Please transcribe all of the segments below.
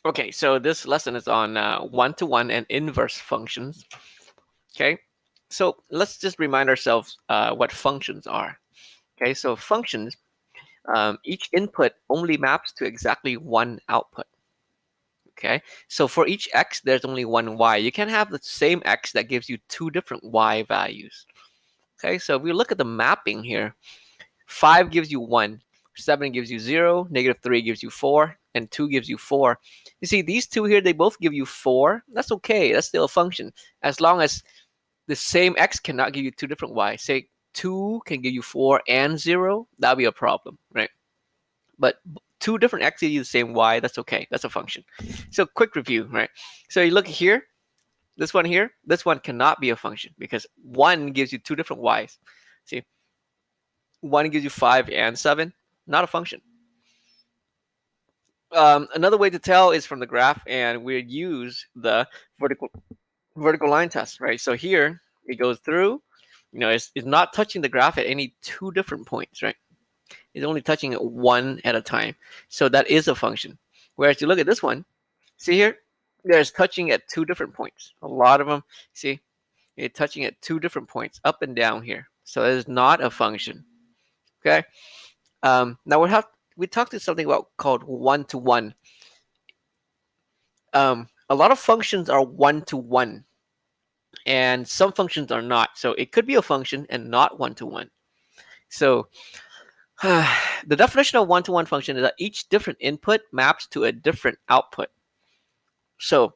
Okay, so this lesson is on one-to-one and inverse functions. Okay, so let's just remind ourselves what functions are. Okay, so functions, each input only maps to exactly one output. Okay, so for each x, there's only one y. You can't have the same x that gives you two different y values. Okay, so if we look at the mapping here, 5 gives you 1, 7 gives you 0, -3 gives you 4, and 2 gives you 4. You see, these two here, they both give you 4. That's okay. That's still a function. As long as the same x cannot give you two different y. Say 2 can give you 4 and 0, that'll be a problem, right? But two different x give you the same y, that's okay. That's a function. So quick review, right? So you look here, this one here, this one cannot be a function because 1 gives you two different y's. See, 1 gives you 5 and 7, not a function. Another way to tell is from the graph, and we use the vertical line test, right? So here it goes through, it's not touching the graph at any two different points, right? It's only touching it one at a time. So that is a function. Whereas you look at this one, see here, there's touching at two different points. A lot of them, see, it's touching at two different points, up and down here. So that is not a function. Okay. Now we talked to something about called one-to-one. A lot of functions are one-to-one, and some functions are not. So it could be a function and not one-to-one. So the definition of one-to-one function is that each different input maps to a different output. So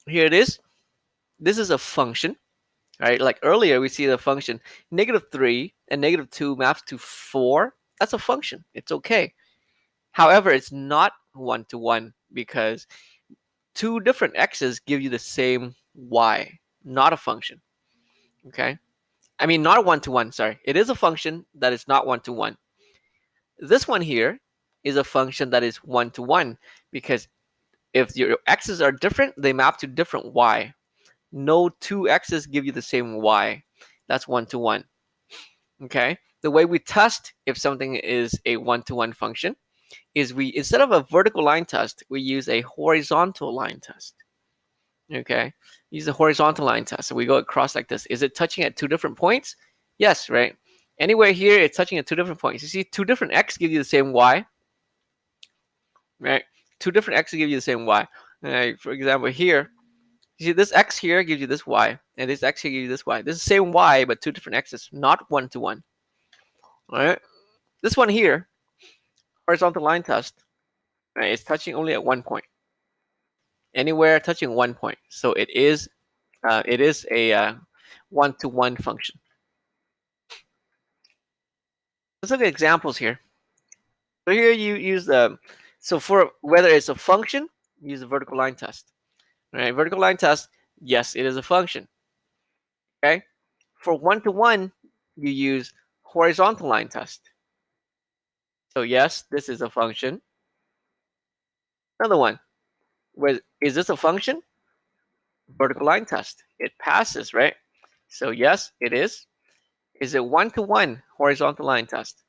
here it is. This is a function, right? Like earlier, we see the function -3 and -2 maps to 4. That's a function. It's okay. However, it's not one-to-one because two different x's give you the same y, not a function. Okay? I mean, not a one-to-one, sorry. It is a function that is not one-to-one. This one here is a function that is one-to-one because if your x's are different, they map to different y. No two x's give you the same y. That's one-to-one. Okay? The way we test if something is a one-to-one function is we, instead of a vertical line test, we use a horizontal line test. Okay, use the horizontal line test. So we go across like this. Is it touching at two different points? Yes, right? Anywhere here, it's touching at two different points. You see, two different x give you the same y, right? Two different x give you the same y. For example, here, you see this x here gives you this y, and this x here gives you this y. This is the same y, but two different x's, not one-to-one. All right? This one here, horizontal line test, right? It's touching only at one point. Anywhere touching one point. So it is a one-to-one function. Let's look at examples here. So here you use so for whether it's a function, use the vertical line test. All right, vertical line test, yes, it is a function. Okay, for one-to-one, you use horizontal line test. So yes, this is a function. Another one, is this a function? Vertical line test, it passes, right? So yes, it is. Is it one-to-one horizontal line test?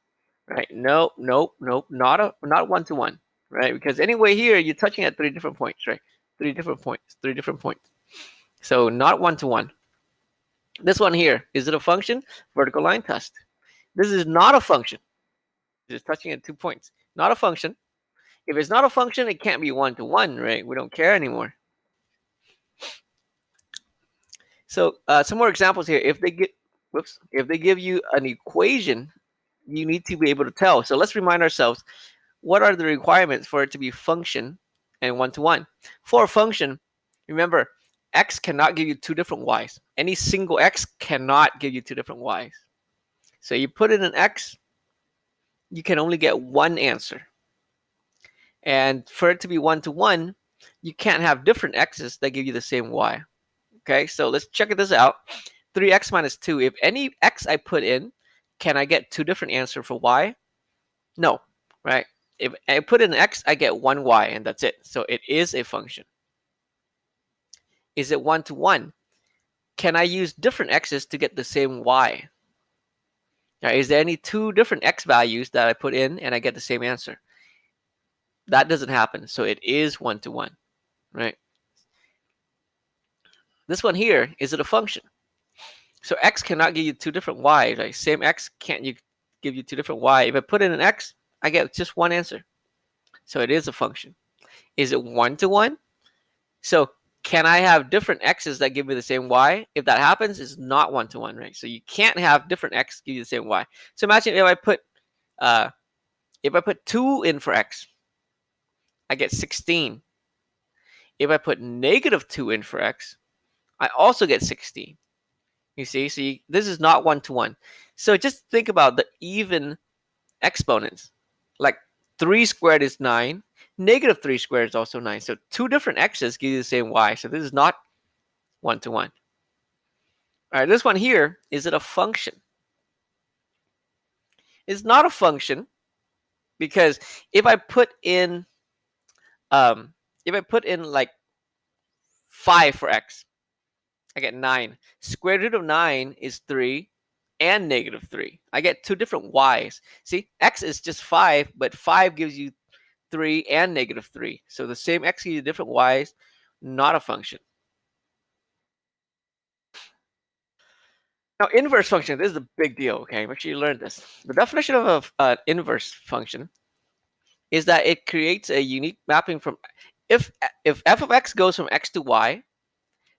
Right? No, nope, not one-to-one, right? Because anyway here, you're touching at three different points, right? Three different points. So not one-to-one. This one here, is it a function? Vertical line test. This is not a function. It's touching at 2 points. Not a function. If it's not a function, it can't be one-to-one, right? We don't care anymore. So some more examples here. If they give you an equation, you need to be able to tell. So let's remind ourselves, what are the requirements for it to be function and one-to-one? For a function, remember, x cannot give you two different y's. Any single x cannot give you two different y's. So you put in an x, you can only get one answer. And for it to be one-to-one, you can't have different x's that give you the same y. Okay, so let's check this out. 3x minus 2. If any x I put in, can I get two different answers for y? No, right? If I put in x, I get one y, and that's it. So it is a function. Is it one-to-one? Can I use different x's to get the same y? Now, is there any two different x values that I put in and I get the same answer? That doesn't happen. So it is one-to-one, right? This one here, is it a function? So x cannot give you two different y, right? Same x can't give you two different y. If I put in an x, I get just one answer. So it is a function. Is it one-to-one? So can I have different x's that give me the same y? If that happens, it's not one-to-one, right? So you can't have different x give you the same y. So imagine if I put 2 in for x, I get 16. If I put -2 in for x, I also get 16. You see, so this is not one-to-one. So just think about the even exponents. Like 3 squared is 9. -3 squared is also 9. So two different x's give you the same y. So this is not one-to-one. All right, this one here, is it a function? It's not a function because if I put in like 5 for x, I get 9. Square root of 9 is 3 and -3. I get two different y's. See, x is just 5, but 5 gives you 3 and -3. So the same x gives you different y's, not a function. Now, inverse function, this is a big deal, okay? Make sure you learn this. The definition of an inverse function is that it creates a unique mapping from, if f of x goes from x to y,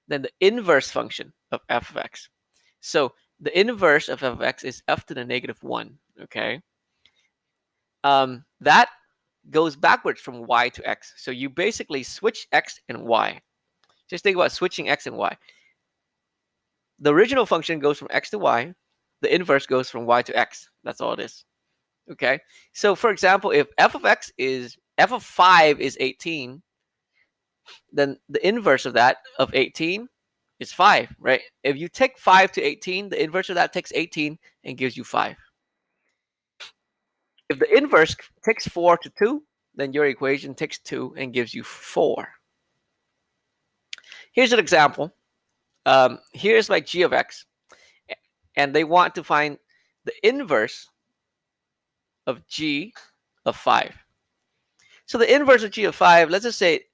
then the inverse function of f of x. So the inverse of f of x is f to the -1, okay? That goes backwards from y to x. So you basically switch x and y. Just think about switching x and y. The original function goes from x to y. The inverse goes from y to x. That's all it is. Okay. So for example, if f of 5 is 18, then the inverse of that of 18 is 5, right? If you take 5 to 18, the inverse of that takes 18 and gives you 5. If the inverse takes 4 to 2, then your equation takes 2 and gives you 4. Here's an example. Here's my g of x, and they want to find the inverse of g of 5. So the inverse of g of 5, let's just say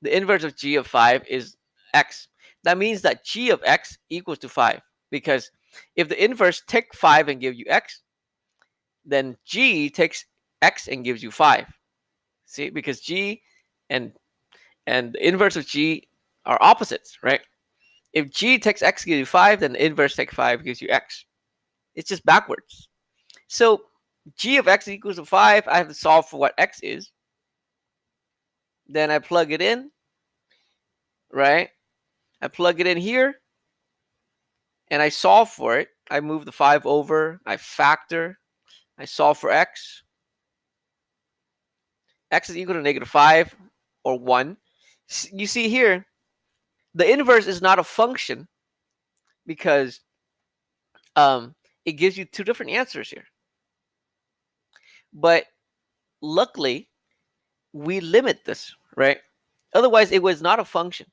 the inverse of g of 5 is x. That means that g of x equals to 5, because if the inverse takes 5 and give you x, then g takes x and gives you 5. See, because g and the inverse of g are opposites, right? If g takes x gives you 5, then the inverse takes 5 gives you x. It's just backwards. So g of x equals to 5. I have to solve for what x is. Then I plug it in, right? I plug it in here, and I solve for it. I move the 5 over. I factor. I solve for x. X is equal to -5 or 1. You see here, the inverse is not a function because it gives you two different answers here. But luckily, we limit this, right? Otherwise, it was not a function.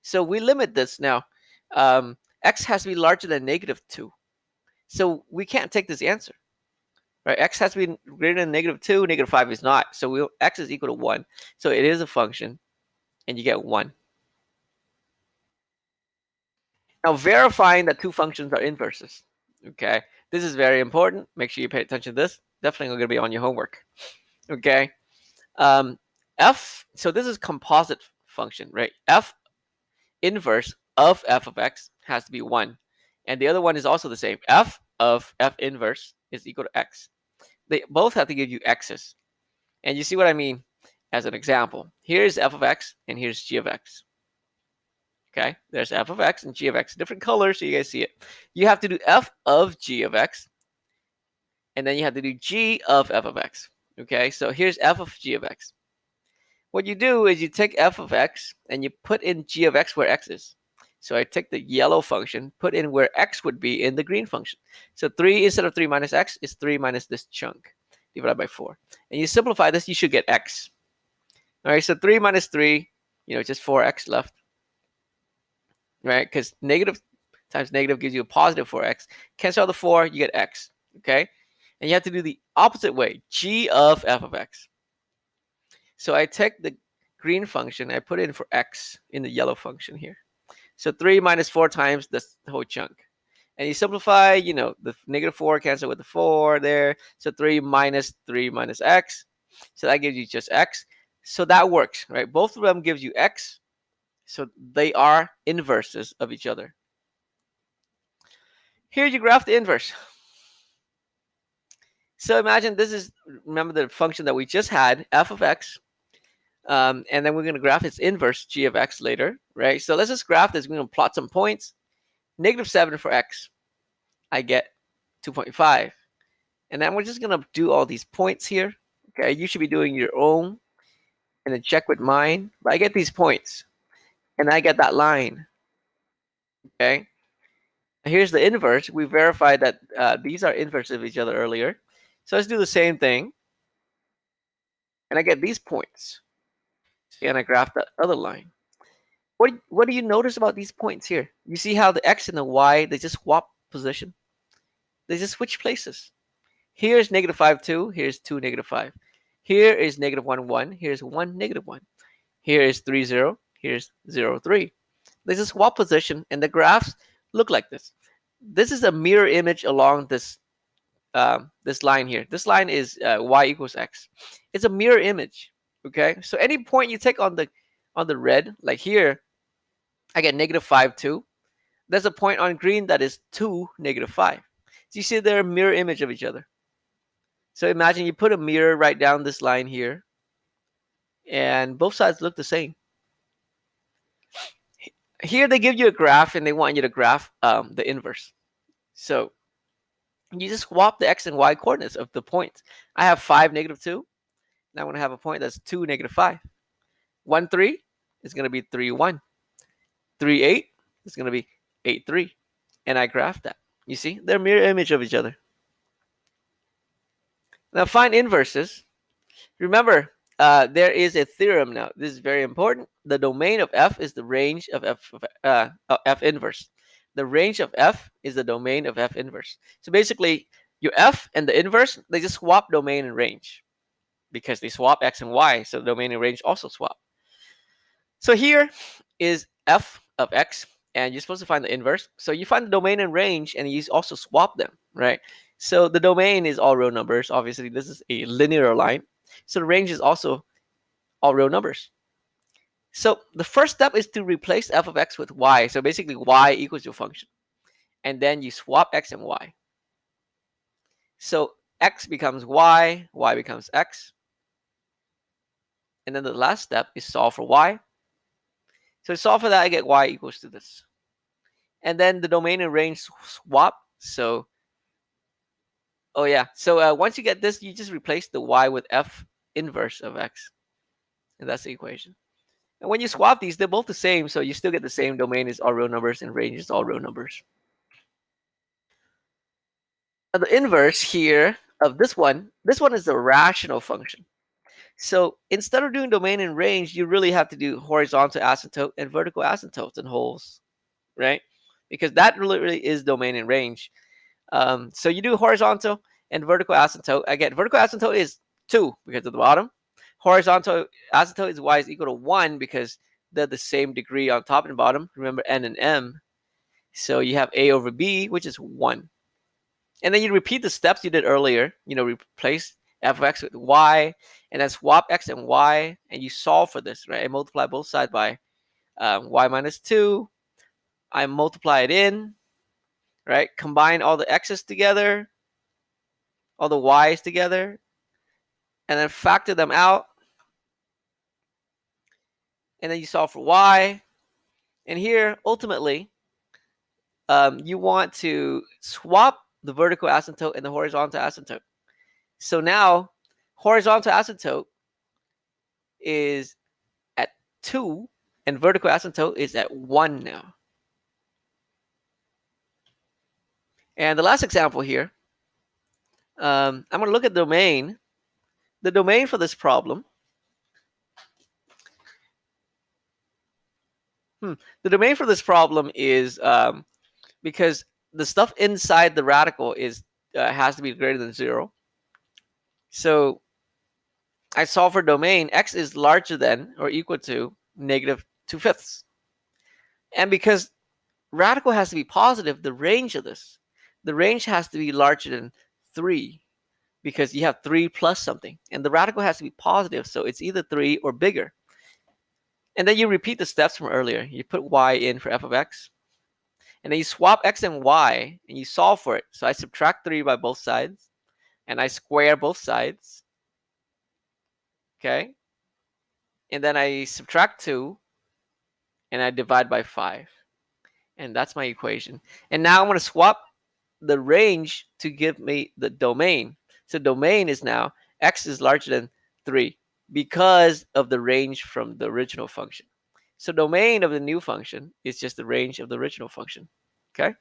So we limit this now. X has to be larger than -2. So we can't take this answer, right? X has to be greater than -2. -5 is not. So x is equal to 1. So it is a function, and you get 1. Now, verifying that two functions are inverses. Okay, this is very important. Make sure you pay attention to this. Definitely going to be on your homework. Okay, so this is composite function, right? F inverse of f of x has to be 1. And the other one is also the same. F of f inverse is equal to x. They both have to give you x's. And you see what I mean as an example. Here's f of x, and here's g of x. Okay, there's f of x and g of x, different colors so you guys see it. You have to do f of g of x, and then you have to do g of f of x. Okay, so here's f of g of x. What you do is you take f of x and you put in g of x where x is. So I take the yellow function, put in where x would be in the green function. So 3 instead of 3 minus x is 3 minus this chunk divided by 4. And you simplify this, you should get x. All right, so 3 minus 3, just 4x left. Right? Because negative times negative gives you a positive 4x. Cancel out the 4, you get x. Okay? And you have to do the opposite way, g of f of x. So I take the green function, I put it in for x in the yellow function here. So 3 minus 4 times this whole chunk. And you simplify, the negative 4 cancel with the 4 there. So 3 minus x. So that gives you just x. So that works, right? Both of them gives you x. So they are inverses of each other. Here you graph the inverse. So imagine this is, remember the function that we just had, f of x. And then we're going to graph its inverse, g of x, later, right? So let's just graph this. We're going to plot some points. Negative 7 for x. I get 2.5. And then we're just going to do all these points here. Okay, you should be doing your own and then check with mine. But I get these points. And I get that line. Okay. Here's the inverse. We verified that these are inverses of each other earlier. So let's do the same thing. And I get these points. And I graph that other line. What do you notice about these points here? You see how the x and the y, they just swap position? They just switch places. Here's negative 5, 2. Here's 2, negative 5. Here is negative 1, 1. Here's 1, negative 1. Here is 3, 0. Here's 0, 3. They just swap position, and the graphs look like this. This is a mirror image along this this line here. This line is y equals x. It's a mirror image. Okay, so any point you take on the red, like here, I get negative 5, 2. There's a point on green that is 2, negative 5. So you see they're a mirror image of each other. So imagine you put a mirror right down this line here, and both sides look the same. Here they give you a graph, and they want you to graph the inverse. So you just swap the x and y coordinates of the points. I have 5, negative 2. Now I'm going to have a point that's 2, negative 5. 1, 3 is going to be 3, 1. 3, 8 is going to be 8, 3. And I graph that. You see, they're mirror image of each other. Now find inverses. Remember, there is a theorem now. This is very important. The domain of f is the range of f inverse. The range of f is the domain of f inverse. So basically, your f and the inverse, they just swap domain and range because they swap x and y. So the domain and range also swap. So here is f of x, and you're supposed to find the inverse. So you find the domain and range, and you also swap them, right? So the domain is all real numbers. Obviously, this is a linear line. So the range is also all real numbers. So the first step is to replace f of x with y. So basically, y equals your function. And then you swap x and y. So x becomes y becomes x. And then the last step is solve for y. So solve for that, I get y equals to this. And then the domain and range swap. So, once you get this, you just replace the y with f inverse of x. And that's the equation. And when you swap these, they're both the same, so you still get the same. Domain is all real numbers and range is all real numbers. Now the inverse here of this one is a rational function. So instead of doing domain and range, you really have to do horizontal asymptote and vertical asymptotes and holes, right? Because that really is domain and range. So you do horizontal and vertical asymptote. Again, vertical asymptote is 2 because of the bottom. Horizontal asymptote is y is equal to 1 because they're the same degree on top and bottom. Remember n and m. So you have a over b, which is 1. And then you repeat the steps you did earlier. Replace f of x with y, and then swap x and y, and you solve for this, right? I multiply both sides by y minus 2. I multiply it in, right? Combine all the x's together, all the y's together, and then factor them out. And then you solve for y. And here, ultimately, you want to swap the vertical asymptote and the horizontal asymptote. So now, horizontal asymptote is at 2, and vertical asymptote is at 1 now. And the last example here, I'm going to look at domain. The domain for this problem, the domain for this problem is because the stuff inside the radical is has to be greater than 0. So I solve for domain x is larger than or equal to negative 2/5. And because radical has to be positive, the range of this, the range has to be larger than 3 because you have 3 plus something. And the radical has to be positive, so it's either 3 or bigger. And then you repeat the steps from earlier. You put y in for f of x, and then you swap x and y, and you solve for it. So I subtract 3 by both sides, and I square both sides, okay? And then I subtract 2, and I divide by 5. And that's my equation. And now I'm going to swap the range to give me the domain. So domain is now x is larger than 3 because of the range from the original function. So domain of the new function is just the range of the original function. Okay?